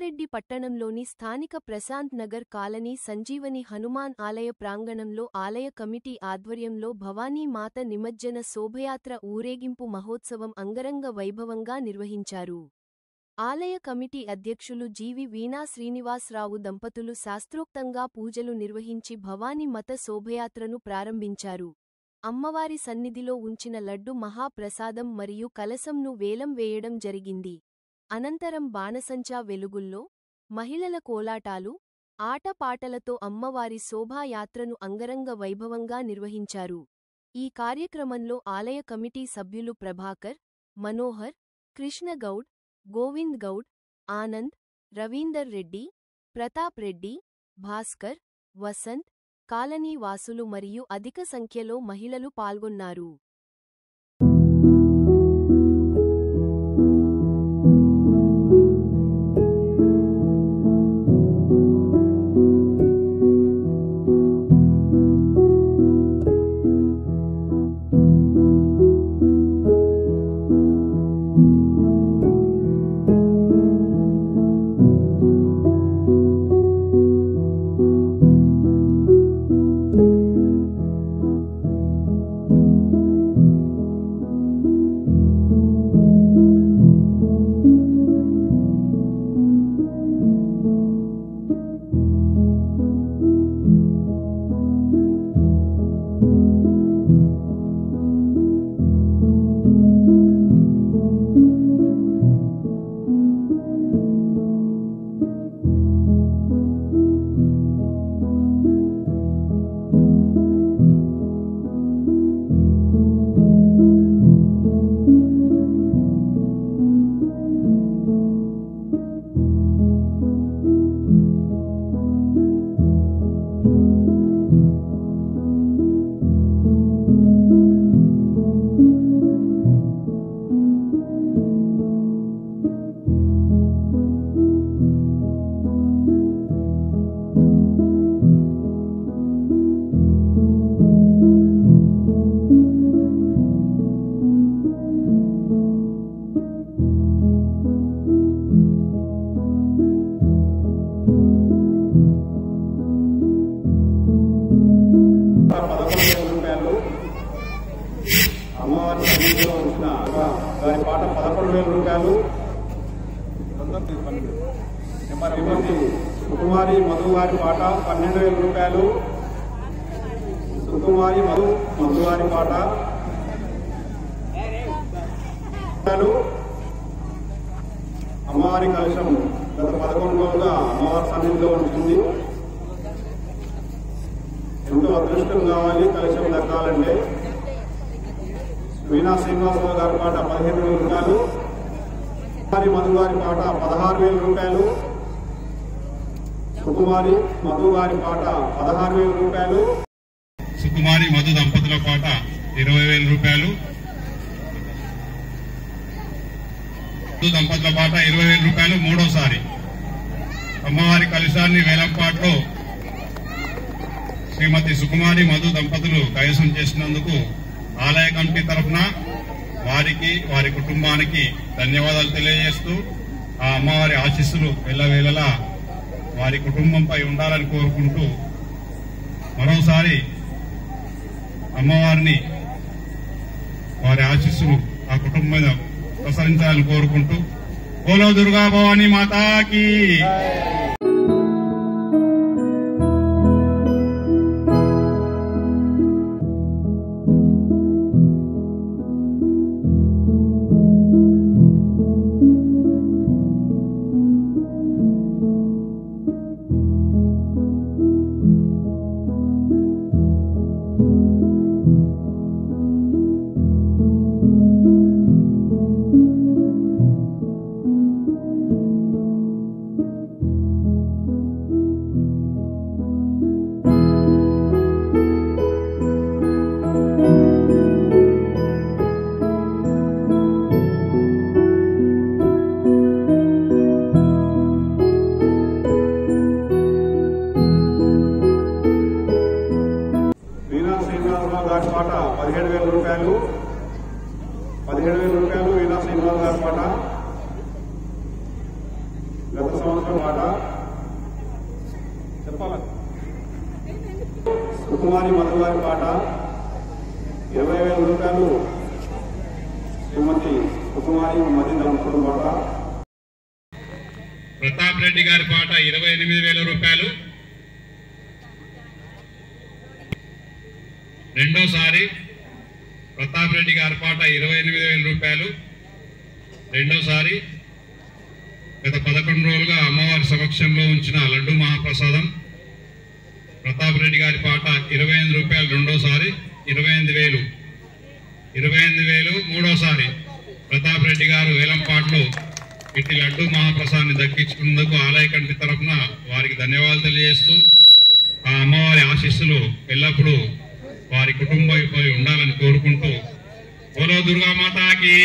రంగారెడ్డి పట్టణంలోని స్థానిక ప్రశాంత్ నగర్ కాలనీ సంజీవని హనుమాన్ ఆలయ ప్రాంగణంలో ఆలయ కమిటీ ఆధ్వర్యంలో భవానీ మాత నిమజ్జన శోభయాత్ర ఊరేగింపు మహోత్సవం అంగరంగ వైభవంగా నిర్వహించారు. ఆలయ కమిటీ అధ్యక్షులు జీవి వీణా శ్రీనివాసరావు దంపతులు శాస్త్రోక్తంగా పూజలు నిర్వహించి భవానీ మత శోభయాత్రను ప్రారంభించారు. అమ్మవారి సన్నిధిలో ఉంచిన లడ్డు మహాప్రసాదం మరియు కలశంను వేలం వేయడం జరిగింది. అనంతరం బాణసంచా వెలుగుల్లో మహిళల కోలాటాలు, ఆటపాటలతో అమ్మవారి శోభాయాత్రను అంగరంగ వైభవంగా నిర్వహించారు. ఈ కార్యక్రమంలో ఆలయ కమిటీ సభ్యులు ప్రభాకర్, మనోహర్, కృష్ణగౌడ్, గోవింద్ గౌడ్, ఆనంద్, రవీందర్ రెడ్డి, ప్రతాప్ రెడ్డి, భాస్కర్, వసంత్, కాలనీ వాసులు మరియు అధిక సంఖ్యలో మహిళలు పాల్గొన్నారు. అమ్మవారి సన్నిధిలో ఉంచిన వారి పాట 11,000 రూపాయలు. సుకుమారి మధు వారి పాట 12,000 రూపాయలు. సుకుమారి మధు వారి పాట అమ్మవారి కలశం గత 11 రోజులుగా అమ్మవారి సన్నిధిలో ఉంటుంది. ఎంతో అదృష్టం కావాలి కలశం దక్కాలంటే. వీణా శ్రీనివాసరావు గారి పాట 15,000 రూపాయలు. సుకుమారి మధు వారి పాట 16,000 రూపాయలు. సుకుమారి మధు వారి పాట 16,000 రూపాయలు. సుకుమారి మధు దంపతుల పాట 20,000 రూపాయలు. దంపతుల పాట 20,000 రూపాయలు. మూడోసారి అమ్మవారి కలశాన్ని వేలంపాట్లో శ్రీమతి సుకుమారి మధు దంపతులు కైవసం చేసినందుకు ఆలయ కమిటీ తరఫున వారికి వారి కుటుంబానికి ధన్యవాదాలు తెలియజేస్తూ ఆ అమ్మవారి ఆశీస్సులు ఎల్లవేళలా వారి కుటుంబంపై ఉండాలని కోరుకుంటూ మరోసారి అమ్మవారిని వారి ఆశీస్సులు ఆ కుటుంబం మీద ప్రసరించాలని కోరుకుంటూ బోలో దుర్గా భవానీ మాతాకి. సుకుమారి మధు గారి పాట 20,000 రూపాయలు. శ్రీమతి సుకుమారి మధు దంపతుల పాట. ప్రతాప్ రెడ్డి గారి పాట 28,000 రూపాయలు. రెండోసారి ప్రతాప్ రెడ్డి గారి పాట 28,000 రూపాయలు. రెండోసారి గత 11 రోజులుగా అమ్మవారి సమక్షంలో ఉంచిన లడ్డు మహాప్రసాదం ప్రతాప్ రెడ్డి గారి పాట 28 రూపాయలు. రెండోసారి 28,000 మూడోసారి ప్రతాప్ రెడ్డి గారు వేలంపాట్లో ఇట్టి లడ్డు మహాప్రసాదాన్ని దక్కించుకున్నందుకు ఆలయ కమిటీ తరఫున వారికి ధన్యవాదాలు తెలియజేస్తూ ఆ అమ్మవారి ఆశీస్సులు ఎల్లప్పుడూ వారి కుటుంబంపై ఉండాలని కోరుకుంటూ బోలో దుర్గామాతాకి.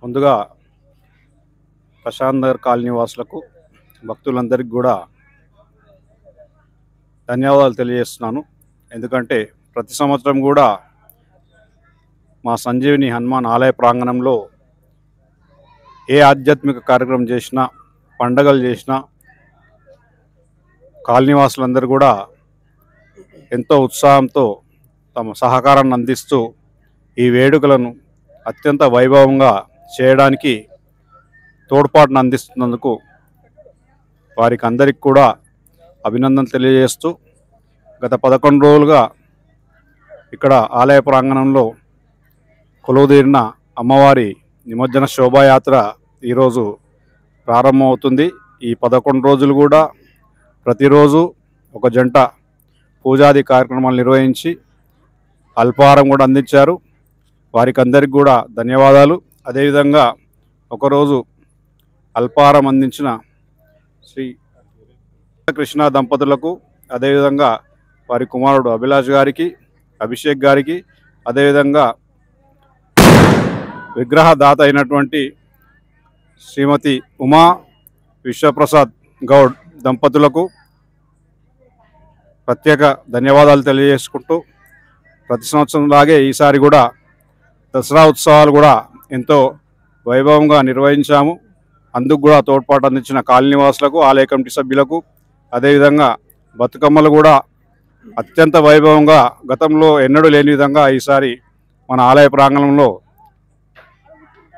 ముందుగా ప్రశాంత్ నగర్ కాలనీ వాసులకు భక్తులందరికీ కూడా ధన్యవాదాలు తెలియజేస్తున్నాను. ఎందుకంటే ప్రతి సంవత్సరం కూడా మా సంజీవిని హనుమాన్ ఆలయ ప్రాంగణంలో ఏ ఆధ్యాత్మిక కార్యక్రమం చేసినా, పండగలు చేసినా కాలనీవాసులందరూ కూడా ఎంతో ఉత్సాహంతో తమ సహకారాన్ని అందిస్తూ ఈ వేడుకలను అత్యంత వైభవంగా చేయడానికి తోడ్పాటును అందిస్తున్నందుకు వారికి అందరికి కూడా అభినందనలు తెలియజేస్తూ, గత 11 రోజులుగా ఇక్కడ ఆలయ ప్రాంగణంలో కొలువుదీరిన అమ్మవారి నిమజ్జన శోభాయాత్ర ఈరోజు ప్రారంభమవుతుంది. ఈ 11 రోజులు కూడా ప్రతిరోజు ఒక జంట పూజాది కార్యక్రమాలు నిర్వహించి అల్పాహారం కూడా అందించారు. వారికి అందరికి కూడా ధన్యవాదాలు. అదేవిధంగా ఒకరోజు అల్పాహారం అందించిన శ్రీ కృష్ణ దంపతులకు, అదేవిధంగా వారి కుమారుడు అభిలాష్ గారికి, అభిషేక్ గారికి, అదేవిధంగా విగ్రహదాత అయినటువంటి శ్రీమతి ఉమా విశ్వప్రసాద్ గౌడ్ దంపతులకు ప్రత్యేక ధన్యవాదాలు తెలియజేసుకుంటూ, ప్రతి సంవత్సరంలాగే ఈసారి కూడా దసరా ఉత్సవాలు కూడా ఎంతో వైభవంగా నిర్వహించాము. అందుకు కూడా తోడ్పాటు అందించిన కాలనీవాసులకు, ఆలయ కమిటీ సభ్యులకు, అదేవిధంగా బతుకమ్మలు కూడా అత్యంత వైభవంగా గతంలో ఎన్నడూ లేని విధంగా ఈసారి మన ఆలయ ప్రాంగణంలో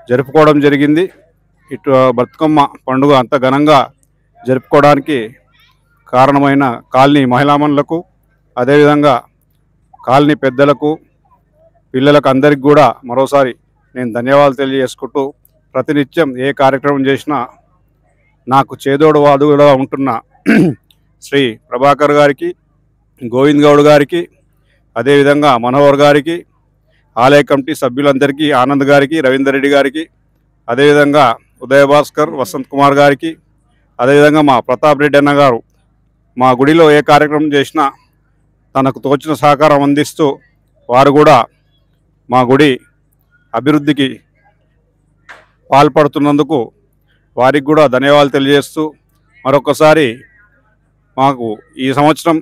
జరుపుకోవడం జరిగింది. ఇటు బతుకమ్మ పండుగ అంత ఘనంగా జరుపుకోవడానికి కారణమైన కాలనీ మహిళామణులకు, అదేవిధంగా కాలనీ పెద్దలకు, పిల్లలకు అందరికి కూడా మరోసారి నేను ధన్యవాదాలు తెలియజేసుకుంటూ, ప్రతినిత్యం ఏ కార్యక్రమం చేసినా నాకు చేదోడు వాదుగా ఉంటున్న శ్రీ ప్రభాకర్ గారికి, గోవింద్ గౌడ్ గారికి, అదేవిధంగా మనోహర్ గారికి, ఆలయ కమిటీ సభ్యులందరికీ, ఆనంద్ గారికి, రవీందర్ రెడ్డి గారికి, అదేవిధంగా ఉదయ భాస్కర్, వసంత్ కుమార్ గారికి, అదేవిధంగా మా ప్రతాప్ రెడ్డి అన్న గారు మా గుడిలో ఏ కార్యక్రమం చేసినా తనకు తోచిన సహకారం అందిస్తూ వారు కూడా మా గుడి అభివృద్ధికి పాల్పడుతున్నందుకు వారికి కూడా ధన్యవాదాలు తెలియజేస్తూ, మరొకసారి మాకు ఈ సంవత్సరం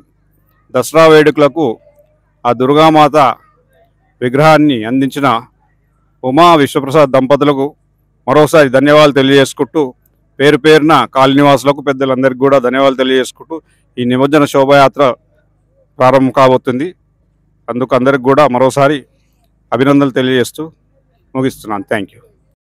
దసరా వేడుకలకు ఆ దుర్గామాత విగ్రహాన్ని అందించిన ఉమా విశ్వప్రసాద్ దంపతులకు మరోసారి ధన్యవాదాలు తెలియజేసుకుంటూ, పేరు పేరున కాలనీవాసులకు, పెద్దలందరికీ కూడా ధన్యవాదాలు తెలియజేసుకుంటూ ఈ నిమజ్జన శోభాయాత్ర ప్రారంభం కాబోతుంది. అందుకు అందరికి కూడా మరోసారి అభినందనలు తెలియజేస్తూ ముగిస్తున్నాను. Thank you.